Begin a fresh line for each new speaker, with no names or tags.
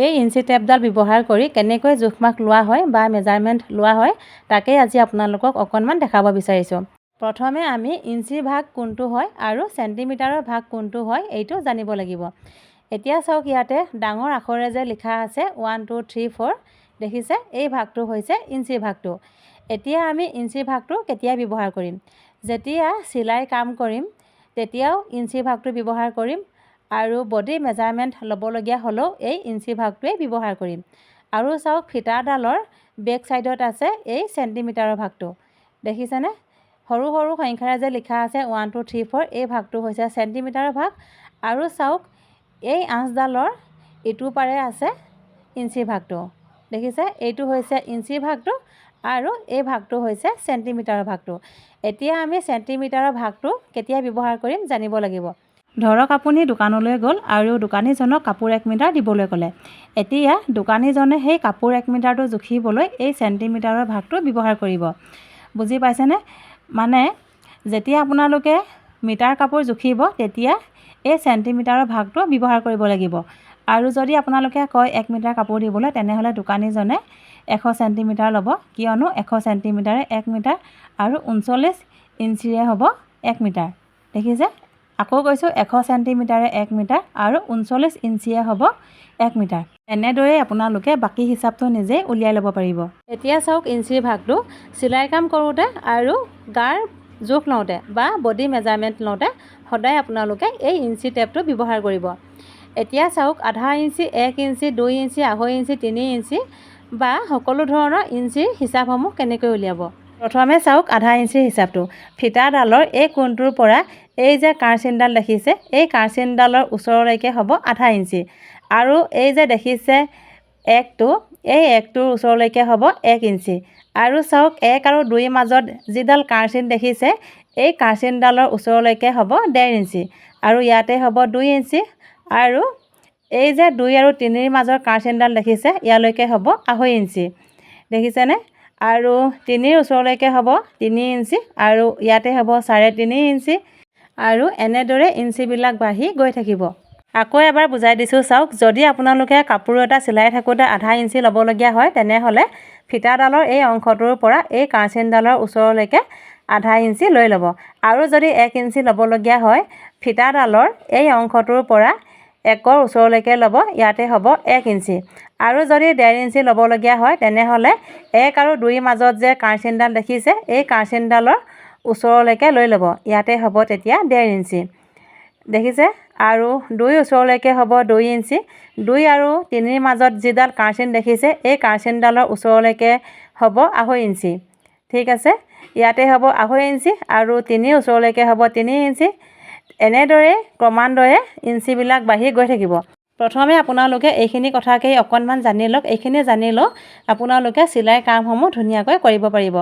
এই ইঞ্চি টেপডাল ব্যৱহাৰ কৰি কেনেকৈ জোখ মাখ লোৱা হয় বা মেজাৰমেণ্ট লোৱা হয় তাকেই আজি আপোনালোকক অকণমান দেখাব বিচাৰিছোঁ। প্ৰথমে আমি ইঞ্চিৰ ভাগ কোনটো হয় আৰু চেণ্টিমিটাৰৰ ভাগ কোনটো হয় এইটো জানিব লাগিব। এতিয়া চাওক, ইয়াতে ডাঙৰ আখৰে যে লিখা আছে 1 2 3 4 দেখিছে, এই ভাগটো হৈছে ইঞ্চিৰ ভাগটো। এতিয়া আমি ইঞ্চিৰ ভাগটো কেতিয়া ব্যৱহাৰ কৰিম? যেতিয়া চিলাই কাম কৰিম তেতিয়াও ইঞ্চিৰ ভাগটো ব্যৱহাৰ কৰিম, আৰু বডি মেজাৰমেণ্ট ল'বলগীয়া হ'লেও এই ইঞ্চি ভাগটোৱে ব্যৱহাৰ কৰিম। আৰু চাওক, ফিটাডালৰ বেক চাইডত আছে এই চেণ্টিমিটাৰৰ ভাগটো, দেখিছেনে? সৰু সৰু সংখ্যাৰে যে লিখা আছে 1 2 3 4, এই ভাগটো হৈছে চেণ্টিমিটাৰৰ ভাগ। আৰু চাওক, এই আঁচডালৰ ইটো পাৰে আছে ইঞ্চি ভাগটো, দেখিছে? এইটো হৈছে ইঞ্চি ভাগটো আৰু এই ভাগটো হৈছে চেণ্টিমিটাৰৰ ভাগটো। এতিয়া আমি চেণ্টিমিটাৰৰ ভাগটো কেতিয়া ব্যৱহাৰ কৰিম জানিব লাগিব। ধৰক আপুনি দোকানলৈ গ'ল আৰু দোকানীজনক কাপোৰ 1 মিটাৰ দিবলৈ ক'লে। এতিয়া দোকানীজনে সেই কাপোৰ 1 মিটাৰটো জুখিবলৈ এই চেণ্টিমিটাৰৰ ভাগটো ব্যৱহাৰ কৰিব। বুজি পাইছেনে? মানে যেতিয়া আপোনালোকে মিটাৰ কাপোৰ জুখিব তেতিয়া এই চেণ্টিমিটাৰৰ ভাগটো ব্যৱহাৰ কৰিব লাগিব। আৰু যদি আপোনালোকে কয় 1 মিটাৰ কাপোৰ দিবলৈ, তেনেহ'লে দোকানীজনে 100 চেণ্টিমিটাৰ ল'ব, কিয়নো 100 চেণ্টিমিটাৰে 1 মিটাৰ আৰু 39 ইঞ্চিৰে হ'ব 1 মিটাৰ। দেখিছে? আকৌ কৈছোঁ, 100 চেণ্টিমিটাৰে 1 মিটাৰ আৰু 39 ইঞ্চিয়ে হ'ব 1 মিটাৰ। এনেদৰেই আপোনালোকে বাকী হিচাপটো নিজেই উলিয়াই ল'ব পাৰিব। এতিয়া চাওক, ইঞ্চিৰ ভাগটো চিলাই কাম কৰোঁতে আৰু গাৰ জোখ লওঁতে বা বডি মেজাৰমেণ্ট লওঁতে সদায় আপোনালোকে এই ইঞ্চি টেপটো ব্যৱহাৰ কৰিব। এতিয়া চাওক, আধা inch, 1 inch, 2 inch, 2.5 inch, 3 inch বা সকলো ধৰণৰ ইঞ্চিৰ হিচাপসমূহ কেনেকৈ উলিয়াব। প্ৰথমে চাওক, আধা ইঞ্চিৰ হিচাপটো। ফিটাডালৰ এই কোণটোৰ পৰা এই যে কাঁচিনডাল দেখিছে, এই কাঁচিনডালৰ ওচৰলৈকে হ'ব আধা ইঞ্চি। আৰু এই যে দেখিছে একটো, এই একটোৰ ওচৰলৈকে হ'ব 1 ইঞ্চি। আৰু চাওক, 1 আৰু 2ৰ মাজত যিডাল কাঁচিন দেখিছে, এই কাঁচিনডালৰ ওচৰলৈকে হ'ব 1.5 ইঞ্চি। আৰু ইয়াতে হ'ব 2 ইঞ্চি। আৰু এই যে 2 আৰু 3ৰ মাজৰ কাঁচিনডাল দেখিছে, ইয়ালৈকে হ'ব 2.5 ইঞ্চি। দেখিছেনে? আৰু 3ৰ ওচৰলৈকে হ'ব 3 ইঞ্চি, আৰু ইয়াতে হ'ব 3.5 ইঞ্চি। আৰু এনেদৰে ইঞ্চিবিলাক বাঢ়ি গৈ থাকিব। আকৌ এবাৰ বুজাই দিছোঁ চাওক, যদি আপোনালোকে কাপোৰ এটা চিলাই থাকোঁতে আধা ইঞ্চি ল'বলগীয়া হয়, তেনেহ'লে ফিটাডালৰ এই অংশটোৰ পৰা এই কাঁচিনডালৰ ওচৰলৈকে আধা ইঞ্চি লৈ ল'ব। আৰু যদি 1 ইঞ্চি ল'বলগীয়া হয়, ফিটাডালৰ এই অংশটোৰ পৰা 1ৰ ওচৰলৈকে ল'ব, ইয়াতে হ'ব 1 ইঞ্চি। আৰু যদি 1.5 ইঞ্চি ল'বলগীয়া হয়, তেনেহ'লে 1 আৰু 2ৰ মাজত যে কাঁচিনডাল দেখিছে, এই কাঁচিনডালৰ ওচৰলৈকে লৈ ল'ব, ইয়াতে হ'ব তেতিয়া 1.5 ইঞ্চি। দেখিছে? আৰু 2ৰ ওচৰলৈকে হ'ব 2 ইঞ্চি। 2 আৰু 3ৰ মাজত যিডাল কাঁচিন দেখিছে, এই কাঁচিনডালৰ ওচৰলৈকে হ'ব 2.5 ইঞ্চি। ঠিক আছে? ইয়াতে হ'ব 2.5 ইঞ্চি আৰু 3ৰ ওচৰলৈকে হ'ব 3 ইঞ্চি। এনেদৰে ক্ৰমান্বয়ে ইঞ্চিবিলাক বাঢ়ি গৈ থাকিব। প্ৰথমে আপোনালোকে এইখিনি কথাকেই অকণমান জানি লওক। এইখিনি জানি লওক আপোনালোকে চিলাই কামসমূহ ধুনীয়াকৈ কৰিব পাৰিব।